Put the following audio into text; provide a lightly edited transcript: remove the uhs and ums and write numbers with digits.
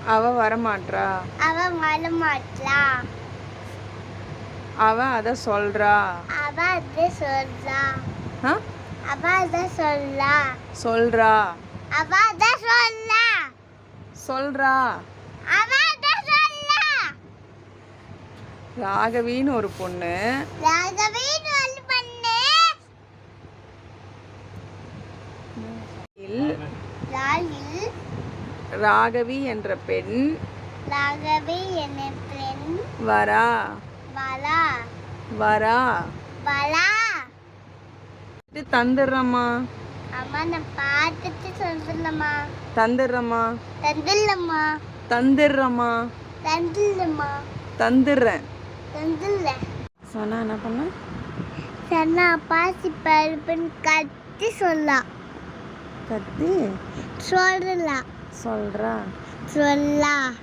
அவ வரமாட்றா. அவ வரமாட்றா. அவ அத சொல்றா. அவ அத சொல்றா. அவ அத சொல்றா. சொல்றா. அவ அத சொல்றா. சொல்றா. அவ அத சொல்றா. ராகவின்னு ஒரு பொண்ணு. ராகவின்னு ஒரு பொண்ணு. ராயில் ராகவி என்ற பெண். ராகவி என்ற பெண். வரா. வரா. வரா. வரா. தந்துடுறம்மா. அம்மா நான் பார்த்துட்டு சொல்றேன்மா. தந்துடுறம்மா. தந்துடலம்மா. தந்துடுறம்மா. தந்துடலம்மா. தந்துடுறேன். தந்துடுறேன். சொன்னா என்ன பண்ண? சொன்னா பாசி பருப்புன்னு கத்தி சொல்லலாம். கத்தி சொல்லலாம். சொல்றா. சொல்லலாம்.